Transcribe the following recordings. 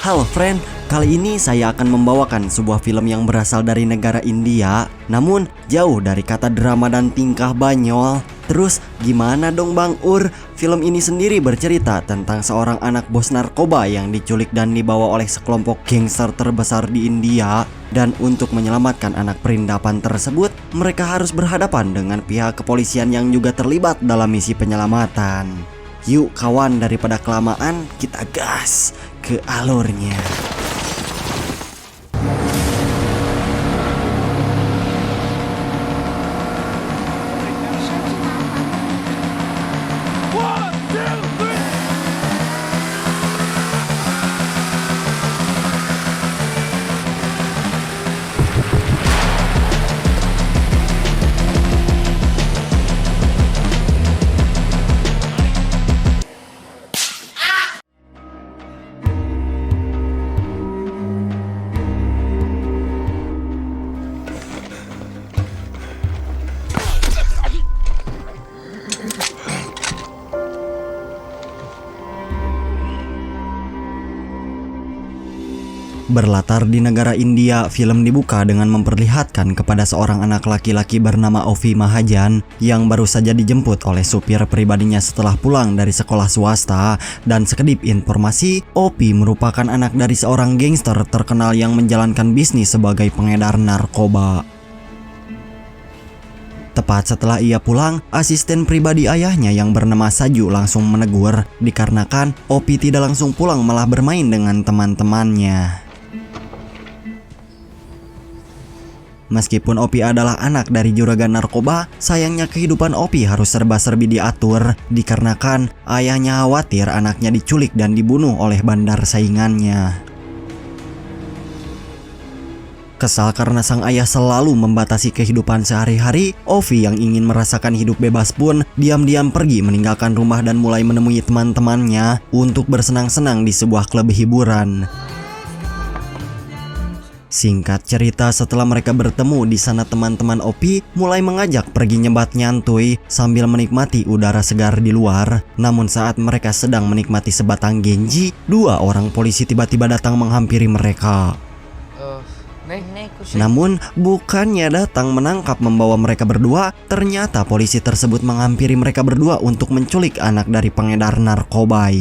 Halo friend, kali ini saya akan membawakan sebuah film yang berasal dari negara India, namun jauh dari kata drama dan tingkah banyol. Terus gimana dong Bang Ur? Film ini sendiri bercerita tentang seorang anak bos narkoba yang diculik dan dibawa oleh sekelompok gangster terbesar di India. Dan untuk menyelamatkan anak perindapan tersebut, mereka harus berhadapan dengan pihak kepolisian yang juga terlibat dalam misi penyelamatan. Yuk kawan, daripada kelamaan, kita gas ke alurnya. Berlatar di negara India, film dibuka dengan memperlihatkan kepada seorang anak laki-laki bernama Ovi Mahajan yang baru saja dijemput oleh supir pribadinya setelah pulang dari sekolah swasta. Dan sekedip informasi, Ovi merupakan anak dari seorang gangster terkenal yang menjalankan bisnis sebagai pengedar narkoba. Tepat setelah ia pulang, asisten pribadi ayahnya yang bernama Saju langsung menegur dikarenakan Ovi tidak langsung pulang malah bermain dengan teman-temannya. Meskipun Opi adalah anak dari juragan narkoba, sayangnya kehidupan Opi harus serba-serbi diatur dikarenakan ayahnya khawatir anaknya diculik dan dibunuh oleh bandar saingannya. Kesal karena sang ayah selalu membatasi kehidupan sehari-hari, Ovi yang ingin merasakan hidup bebas pun diam-diam pergi meninggalkan rumah dan mulai menemui teman-temannya untuk bersenang-senang di sebuah klub hiburan. Singkat cerita, setelah mereka bertemu di sana, teman-teman Opi mulai mengajak pergi nyebat nyantui sambil menikmati udara segar di luar. Namun saat mereka sedang menikmati sebatang genji, dua orang polisi tiba-tiba datang menghampiri mereka. Namun bukannya datang menangkap membawa mereka berdua, ternyata polisi tersebut menghampiri mereka berdua untuk menculik anak dari pengedar narkoba.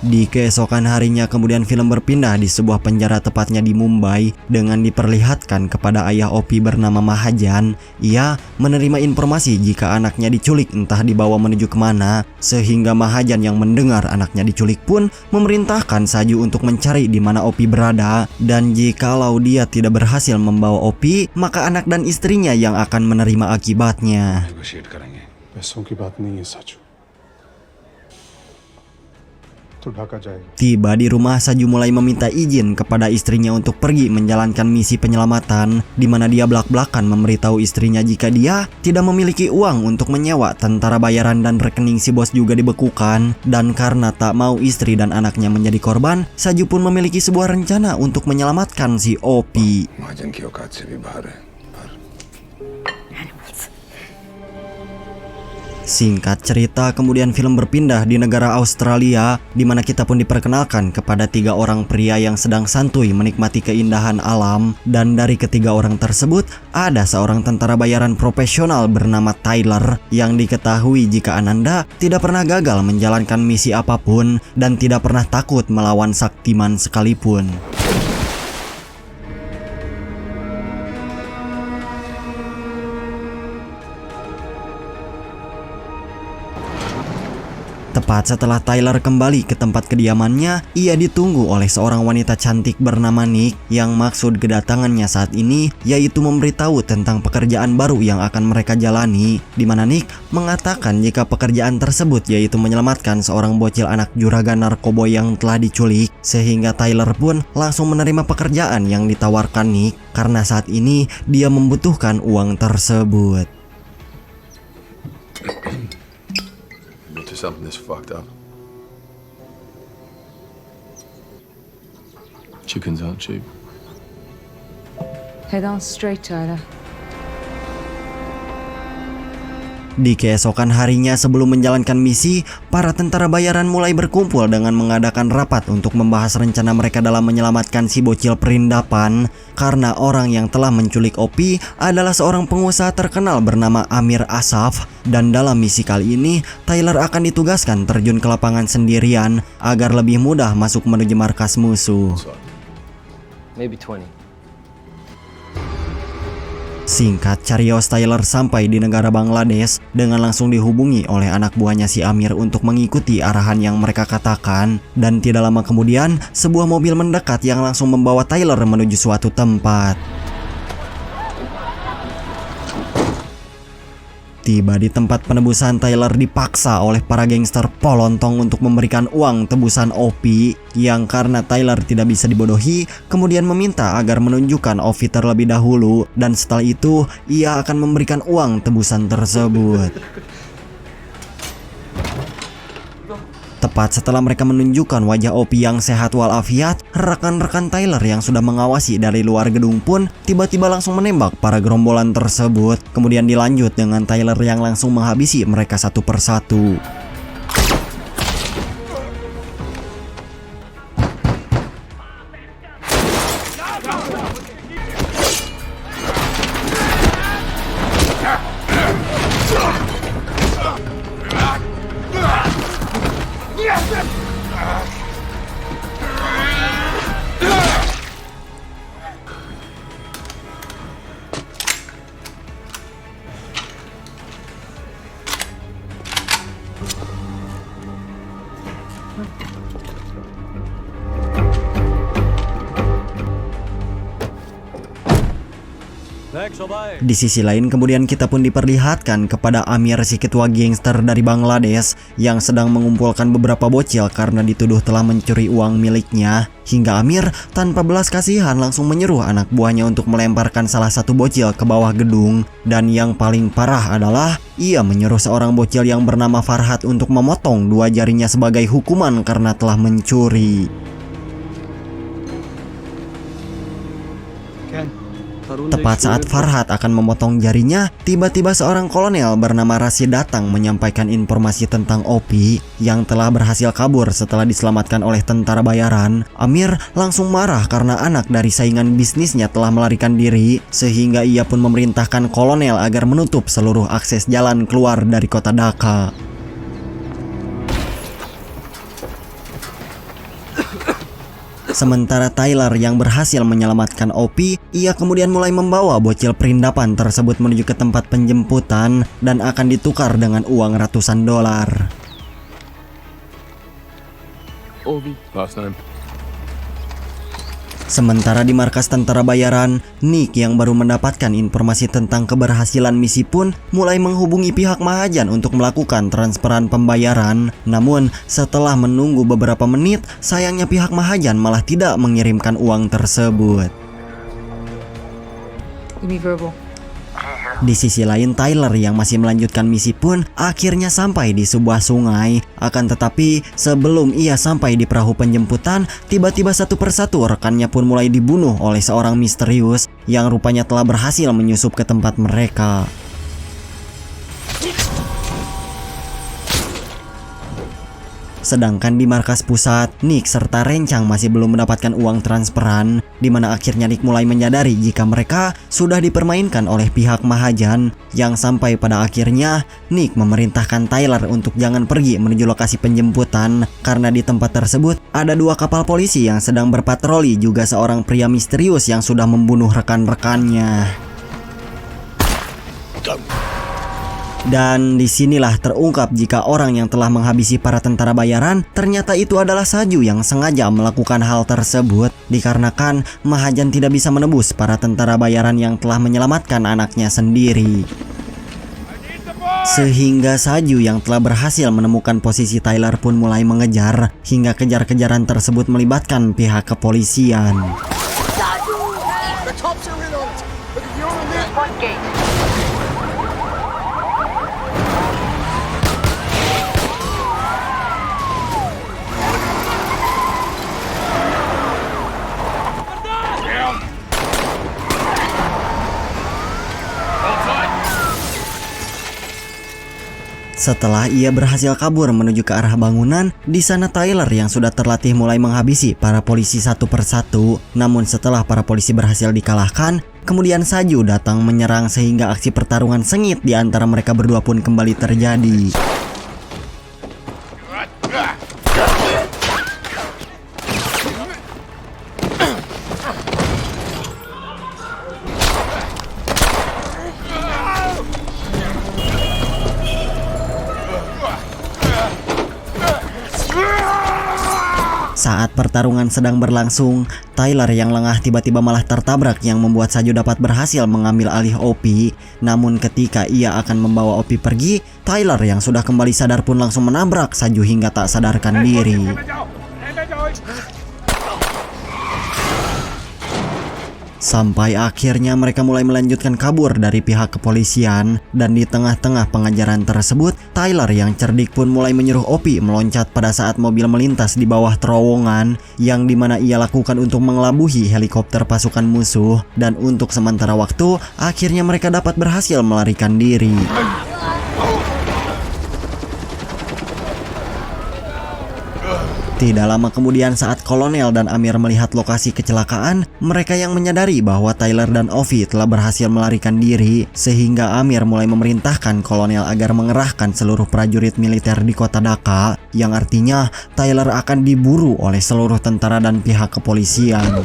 Di keesokan harinya kemudian film berpindah di sebuah penjara tepatnya di Mumbai dengan diperlihatkan kepada ayah Opi bernama Mahajan. Ia menerima informasi jika anaknya diculik entah dibawa menuju kemana, sehingga Mahajan yang mendengar anaknya diculik pun memerintahkan Saju untuk mencari di mana Opi berada, dan jikalau dia tidak berhasil membawa Opi, maka anak dan istrinya yang akan menerima akibatnya. Tiba di rumah, Saju mulai meminta izin kepada istrinya untuk pergi menjalankan misi penyelamatan, di mana dia belak-belakan memberitahu istrinya jika dia tidak memiliki uang untuk menyewa tentara bayaran dan rekening si bos juga dibekukan. Dan karena tak mau istri dan anaknya menjadi korban, Saju pun memiliki sebuah rencana untuk menyelamatkan si Opi. Singkat cerita, kemudian film berpindah di negara Australia, di mana kita pun diperkenalkan kepada tiga orang pria yang sedang santuy menikmati keindahan alam. Dan dari ketiga orang tersebut, ada seorang tentara bayaran profesional bernama Tyler yang diketahui jika Ananda tidak pernah gagal menjalankan misi apapun dan tidak pernah takut melawan saktiman sekalipun. Tepat setelah Tyler kembali ke tempat kediamannya, ia ditunggu oleh seorang wanita cantik bernama Nick yang maksud kedatangannya saat ini yaitu memberitahu tentang pekerjaan baru yang akan mereka jalani, di mana Nick mengatakan jika pekerjaan tersebut yaitu menyelamatkan seorang bocil anak juragan narkoba yang telah diculik, sehingga Tyler pun langsung menerima pekerjaan yang ditawarkan Nick karena saat ini dia membutuhkan uang tersebut. Something that's fucked up. Chickens aren't cheap. Head on straight, Tyler. Di keesokan harinya sebelum menjalankan misi, para tentara bayaran mulai berkumpul dengan mengadakan rapat untuk membahas rencana mereka dalam menyelamatkan si bocil perindapan. Karena orang yang telah menculik Opi adalah seorang pengusaha terkenal bernama Amir Asaf. Dan dalam misi kali ini, Tyler akan ditugaskan terjun ke lapangan sendirian agar lebih mudah masuk menuju markas musuh. Maybe 20. Singkat, carios Tyler sampai di negara Bangladesh dengan langsung dihubungi oleh anak buahnya si Amir untuk mengikuti arahan yang mereka katakan. Dan tidak lama kemudian, sebuah mobil mendekat yang langsung membawa Tyler menuju suatu tempat. Tiba di tempat penebusan, Tyler dipaksa oleh para gangster polontong untuk memberikan uang tebusan Opi, yang karena Tyler tidak bisa dibodohi, kemudian meminta agar menunjukkan Opi terlebih dahulu, dan setelah itu ia akan memberikan uang tebusan tersebut. Tepat setelah mereka menunjukkan wajah Opi yang sehat walafiat, rekan-rekan Tyler yang sudah mengawasi dari luar gedung pun tiba-tiba langsung menembak para gerombolan tersebut. Kemudian dilanjut dengan Tyler yang langsung menghabisi mereka satu persatu. Di sisi lain kemudian kita pun diperlihatkan kepada Amir, si ketua gangster dari Bangladesh yang sedang mengumpulkan beberapa bocil karena dituduh telah mencuri uang miliknya. Hingga Amir tanpa belas kasihan langsung menyuruh anak buahnya untuk melemparkan salah satu bocil ke bawah gedung. Dan yang paling parah adalah ia menyuruh seorang bocil yang bernama Farhat untuk memotong dua jarinya sebagai hukuman karena telah mencuri. Tepat saat Farhat akan memotong jarinya, tiba-tiba seorang kolonel bernama Rashid datang menyampaikan informasi tentang Opi yang telah berhasil kabur setelah diselamatkan oleh tentara bayaran. Amir langsung marah karena anak dari saingan bisnisnya telah melarikan diri, sehingga ia pun memerintahkan kolonel agar menutup seluruh akses jalan keluar dari kota Dhaka. Sementara Tyler yang berhasil menyelamatkan Opi, ia kemudian mulai membawa bocil perindapan tersebut menuju ke tempat penjemputan dan akan ditukar dengan uang ratusan dolar. Ovi. Last name. Sementara di markas tentara bayaran, Nick yang baru mendapatkan informasi tentang keberhasilan misi pun mulai menghubungi pihak Mahajan untuk melakukan transferan pembayaran. Namun setelah menunggu beberapa menit, sayangnya pihak Mahajan malah tidak mengirimkan uang tersebut. Give me verbal. Di sisi lain, Tyler yang masih melanjutkan misi pun akhirnya sampai di sebuah sungai. Akan tetapi sebelum ia sampai di perahu penjemputan, tiba-tiba satu persatu rekannya pun mulai dibunuh oleh seorang misterius yang rupanya telah berhasil menyusup ke tempat mereka. Sedangkan di markas pusat, Nick serta Rencang masih belum mendapatkan uang transferan, di mana akhirnya Nick mulai menyadari jika mereka sudah dipermainkan oleh pihak Mahajan, yang sampai pada akhirnya Nick memerintahkan Tyler untuk jangan pergi menuju lokasi penjemputan karena di tempat tersebut ada dua kapal polisi yang sedang berpatroli, juga seorang pria misterius yang sudah membunuh rekan-rekannya. Dan disinilah terungkap jika orang yang telah menghabisi para tentara bayaran ternyata itu adalah Saju yang sengaja melakukan hal tersebut, dikarenakan Mahajan tidak bisa menebus para tentara bayaran yang telah menyelamatkan anaknya sendiri. Sehingga Saju yang telah berhasil menemukan posisi Tyler pun mulai mengejar, hingga kejar-kejaran tersebut melibatkan pihak kepolisian. Setelah ia berhasil kabur menuju ke arah bangunan, di sana Tyler yang sudah terlatih mulai menghabisi para polisi satu persatu. Namun setelah para polisi berhasil dikalahkan, kemudian Saju datang menyerang sehingga aksi pertarungan sengit di antara mereka berdua pun kembali terjadi. Saat pertarungan sedang berlangsung, Tyler yang lengah tiba-tiba malah tertabrak yang membuat Saju dapat berhasil mengambil alih Opie. Namun ketika ia akan membawa Opie pergi, Tyler yang sudah kembali sadar pun langsung menabrak Saju hingga tak sadarkan diri. Sampai akhirnya mereka mulai melanjutkan kabur dari pihak kepolisian. Dan di tengah-tengah pengajaran tersebut, Tyler yang cerdik pun mulai menyuruh Opie meloncat pada saat mobil melintas di bawah terowongan, yang dimana ia lakukan untuk mengelabuhi helikopter pasukan musuh. Dan untuk sementara waktu, akhirnya mereka dapat berhasil melarikan diri. Tidak lama kemudian saat Kolonel dan Amir melihat lokasi kecelakaan, mereka yang menyadari bahwa Tyler dan Ovi telah berhasil melarikan diri, sehingga Amir mulai memerintahkan Kolonel agar mengerahkan seluruh prajurit militer di kota Dhaka, yang artinya Tyler akan diburu oleh seluruh tentara dan pihak kepolisian.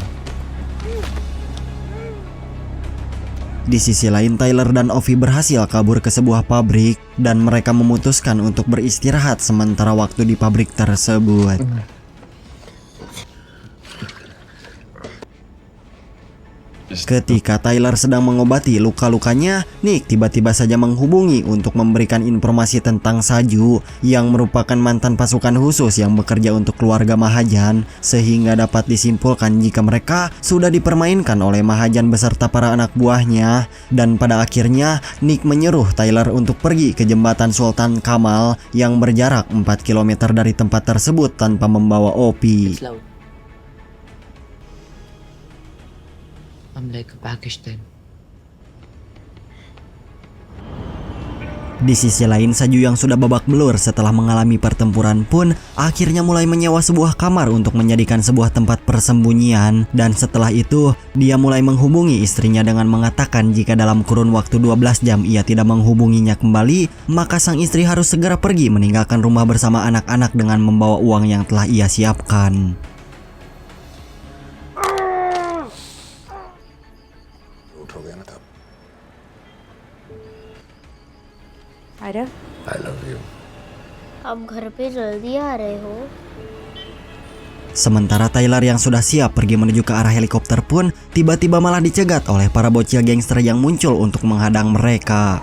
Di sisi lain, Tyler dan Ovi berhasil kabur ke sebuah pabrik dan mereka memutuskan untuk beristirahat sementara waktu di pabrik tersebut. Ketika Tyler sedang mengobati luka-lukanya, Nick tiba-tiba saja menghubungi untuk memberikan informasi tentang Saju yang merupakan mantan pasukan khusus yang bekerja untuk keluarga Mahajan, sehingga dapat disimpulkan jika mereka sudah dipermainkan oleh Mahajan beserta para anak buahnya. Dan pada akhirnya Nick menyuruh Tyler untuk pergi ke jembatan Sultan Kamal yang berjarak 4 km dari tempat tersebut tanpa membawa Opie. I'm like Pakistan. Di sisi lain, Saju yang sudah babak belur setelah mengalami pertempuran pun akhirnya mulai menyewa sebuah kamar untuk menjadikan sebuah tempat persembunyian. Dan setelah itu, dia mulai menghubungi istrinya dengan mengatakan jika dalam kurun waktu 12 jam ia tidak menghubunginya kembali, maka sang istri harus segera pergi meninggalkan rumah bersama anak-anak dengan membawa uang yang telah ia siapkan. I love you. आप घर पे जल्दी आ रहे हो? Sementara Tyler yang sudah siap pergi menuju ke arah helikopter pun tiba-tiba malah dicegat oleh para bocil gangster yang muncul untuk menghadang mereka.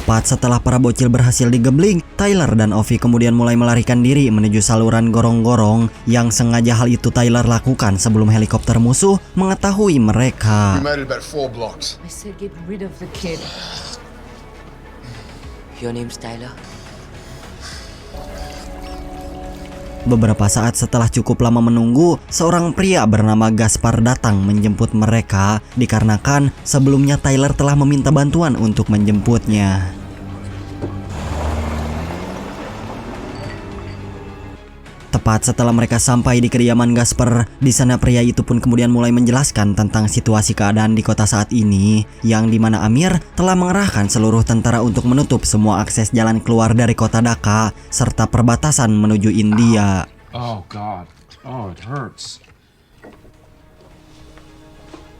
Tepat setelah para bocil berhasil digebling, Tyler dan Ovi kemudian mulai melarikan diri menuju saluran gorong-gorong yang sengaja hal itu Tyler lakukan sebelum helikopter musuh mengetahui mereka. We made it about 4 blocks. I said get rid of the kid. Your name's Tyler? Beberapa saat setelah cukup lama menunggu, seorang pria bernama Gaspar datang menjemput mereka dikarenakan sebelumnya Tyler telah meminta bantuan untuk menjemputnya. Tepat setelah mereka sampai di kediaman Gaspar, di sana pria itu pun kemudian mulai menjelaskan tentang situasi keadaan di kota saat ini, yang dimana Amir telah mengerahkan seluruh tentara untuk menutup semua akses jalan keluar dari kota Dhaka serta perbatasan menuju India. Oh God. Oh, it hurts.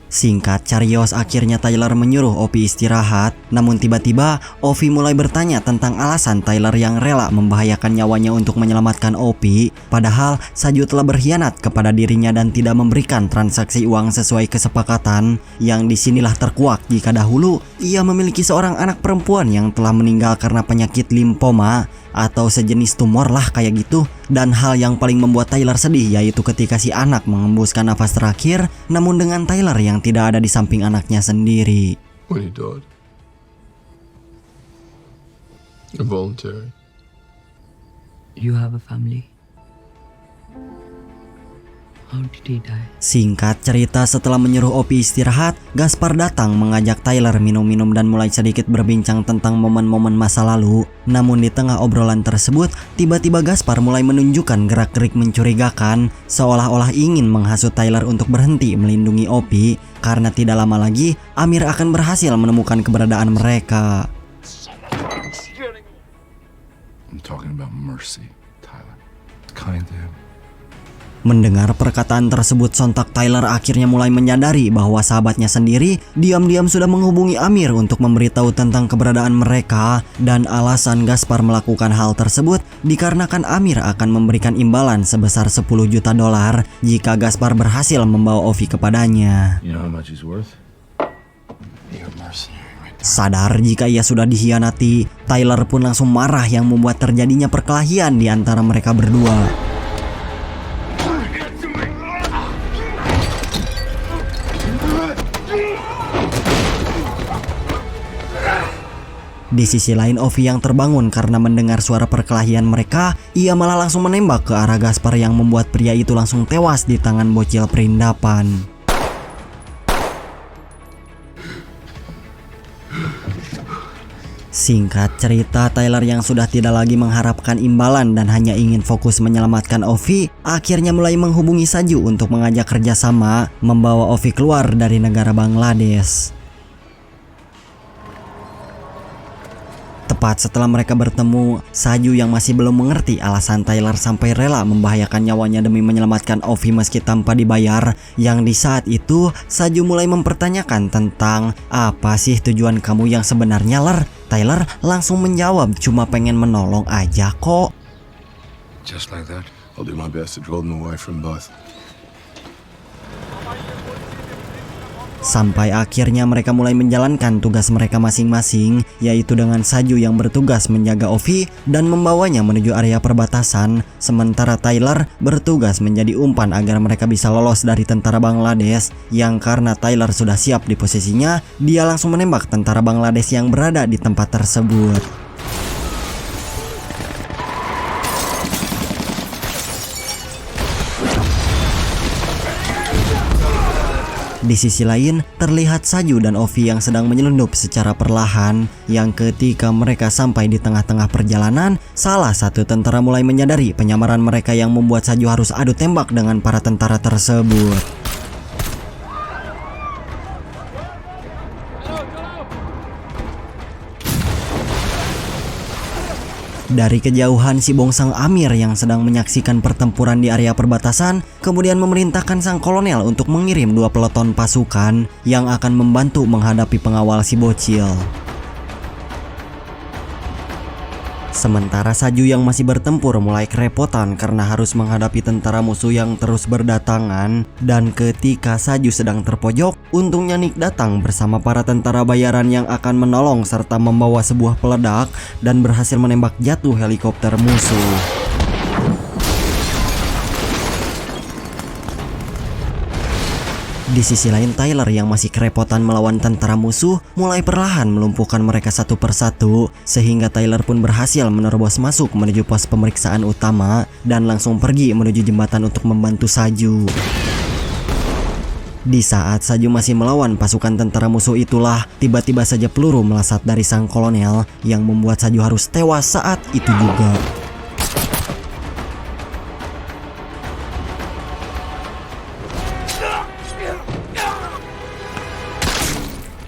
Singkat carios, akhirnya Tyler menyuruh Opie istirahat. Namun tiba-tiba Ovi mulai bertanya tentang alasan Tyler yang rela membahayakan nyawanya untuk menyelamatkan Opie. Padahal Saju telah berkhianat kepada dirinya dan tidak memberikan transaksi uang sesuai kesepakatan. Yang disinilah terkuak jika dahulu ia memiliki seorang anak perempuan yang telah meninggal karena penyakit limfoma atau sejenis tumor lah kayak gitu. Dan hal yang paling membuat Tyler sedih yaitu ketika si anak mengembuskan nafas terakhir, namun dengan Tyler yang tidak ada di samping anaknya sendiri. When he died. Involuntary. You have a family. How did he die? Singkat cerita, setelah menyuruh Opi istirahat, Gaspar datang mengajak Tyler minum-minum dan mulai sedikit berbincang tentang momen-momen masa lalu. Namun di tengah obrolan tersebut, tiba-tiba Gaspar mulai menunjukkan gerak-gerik mencurigakan, seolah-olah ingin menghasut Tyler untuk berhenti melindungi Opi, karena tidak lama lagi Amir akan berhasil menemukan keberadaan mereka. I'm talking about mercy, Tyler. It's kind to him. Mendengar perkataan tersebut, sontak Tyler akhirnya mulai menyadari bahwa sahabatnya sendiri diam-diam sudah menghubungi Amir untuk memberitahu tentang keberadaan mereka, dan alasan Gaspar melakukan hal tersebut dikarenakan Amir akan memberikan imbalan sebesar 10 juta dolar jika Gaspar berhasil membawa Ovi kepadanya. You know how much he's worth? You're mercenary right there. Sadar jika ia sudah dikhianati, Tyler pun langsung marah yang membuat terjadinya perkelahian di antara mereka berdua. Di sisi lain, Ovi yang terbangun karena mendengar suara perkelahian mereka, ia malah langsung menembak ke arah Gaspar yang membuat pria itu langsung tewas di tangan bocil perindapan. Singkat cerita, Tyler yang sudah tidak lagi mengharapkan imbalan dan hanya ingin fokus menyelamatkan Ovi, akhirnya mulai menghubungi Saju untuk mengajak kerjasama membawa Ovi keluar dari negara Bangladesh. Tepat setelah mereka bertemu, Saju yang masih belum mengerti alasan Tyler sampai rela membahayakan nyawanya demi menyelamatkan Ovi meski tanpa dibayar, yang di saat itu Saju mulai mempertanyakan tentang apa sih tujuan kamu yang sebenarnya, Ler? Tyler langsung menjawab, cuma pengen menolong aja kok. Just like that, I'll do my best to draw them away from both. Sampai akhirnya mereka mulai menjalankan tugas mereka masing-masing, yaitu dengan Saju yang bertugas menjaga Ovi dan membawanya menuju area perbatasan, sementara Tyler bertugas menjadi umpan agar mereka bisa lolos dari tentara Bangladesh, yang karena Tyler sudah siap di posisinya, dia langsung menembak tentara Bangladesh yang berada di tempat tersebut. Di sisi lain, terlihat Saju dan Ovi yang sedang menyelundup secara perlahan, yang ketika mereka sampai di tengah-tengah perjalanan, salah satu tentara mulai menyadari penyamaran mereka yang membuat Saju harus adu tembak dengan para tentara tersebut. Dari kejauhan, si bongsang Amir yang sedang menyaksikan pertempuran di area perbatasan kemudian memerintahkan sang kolonel untuk mengirim 2 peleton pasukan yang akan membantu menghadapi pengawal si bocil. Sementara Saju yang masih bertempur mulai kerepotan karena harus menghadapi tentara musuh yang terus berdatangan, dan ketika Saju sedang terpojok, untungnya Nick datang bersama para tentara bayaran yang akan menolong serta membawa sebuah peledak dan berhasil menembak jatuh helikopter musuh. Di sisi lain, Tyler yang masih kerepotan melawan tentara musuh mulai perlahan melumpuhkan mereka satu persatu, sehingga Tyler pun berhasil menerobos masuk menuju pos pemeriksaan utama dan langsung pergi menuju jembatan untuk membantu Saju. Di saat Saju masih melawan pasukan tentara musuh itulah, tiba-tiba saja peluru melesat dari sang kolonel yang membuat Saju harus tewas saat itu juga.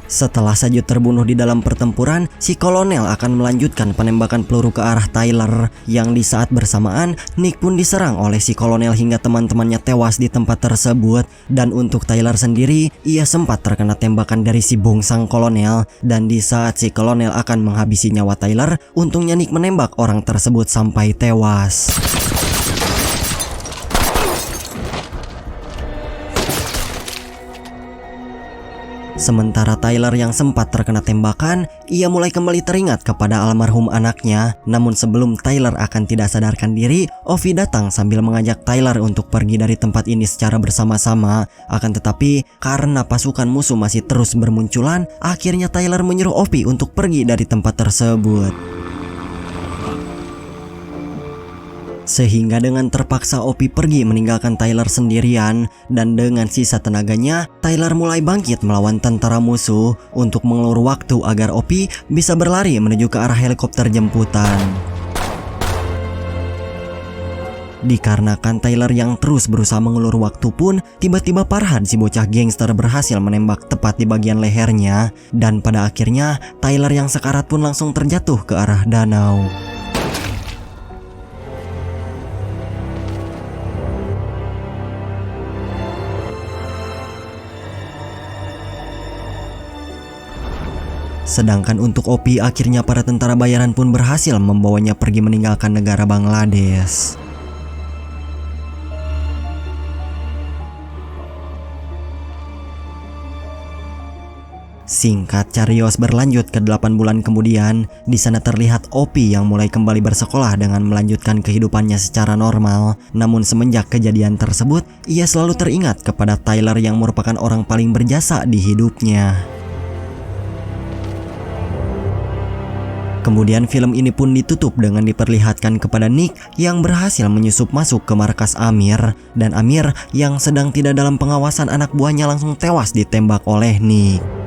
Setelah Saju terbunuh di dalam pertempuran, si kolonel akan melanjutkan penembakan peluru ke arah Tyler, yang di saat bersamaan Nick pun diserang oleh si kolonel hingga teman-temannya tewas di tempat tersebut. Dan untuk Tyler sendiri, ia sempat terkena tembakan dari si bongsang kolonel, dan di saat si kolonel akan menghabisi nyawa Tyler, untungnya Nick menembak orang tersebut sampai tewas. Sementara Tyler yang sempat terkena tembakan, ia mulai kembali teringat kepada almarhum anaknya. Namun sebelum Tyler akan tidak sadarkan diri, Ovi datang sambil mengajak Tyler untuk pergi dari tempat ini secara bersama-sama. Akan tetapi, karena pasukan musuh masih terus bermunculan, akhirnya Tyler menyuruh Ovi untuk pergi dari tempat tersebut. Sehingga dengan terpaksa Opie pergi meninggalkan Tyler sendirian, dan dengan sisa tenaganya, Tyler mulai bangkit melawan tentara musuh untuk mengulur waktu agar Opie bisa berlari menuju ke arah helikopter jemputan. Dikarenakan Tyler yang terus berusaha mengulur waktu pun, tiba-tiba Farhan si bocah gangster berhasil menembak tepat di bagian lehernya, dan pada akhirnya Tyler yang sekarat pun langsung terjatuh ke arah danau. Sedangkan untuk Opie, akhirnya para tentara bayaran pun berhasil membawanya pergi meninggalkan negara Bangladesh. Singkat carios berlanjut ke 8 bulan kemudian, di sana terlihat Opie yang mulai kembali bersekolah dengan melanjutkan kehidupannya secara normal. Namun semenjak kejadian tersebut, ia selalu teringat kepada Tyler yang merupakan orang paling berjasa di hidupnya. Kemudian film ini pun ditutup dengan diperlihatkan kepada Nick yang berhasil menyusup masuk ke markas Amir, dan Amir yang sedang tidak dalam pengawasan anak buahnya langsung tewas ditembak oleh Nick.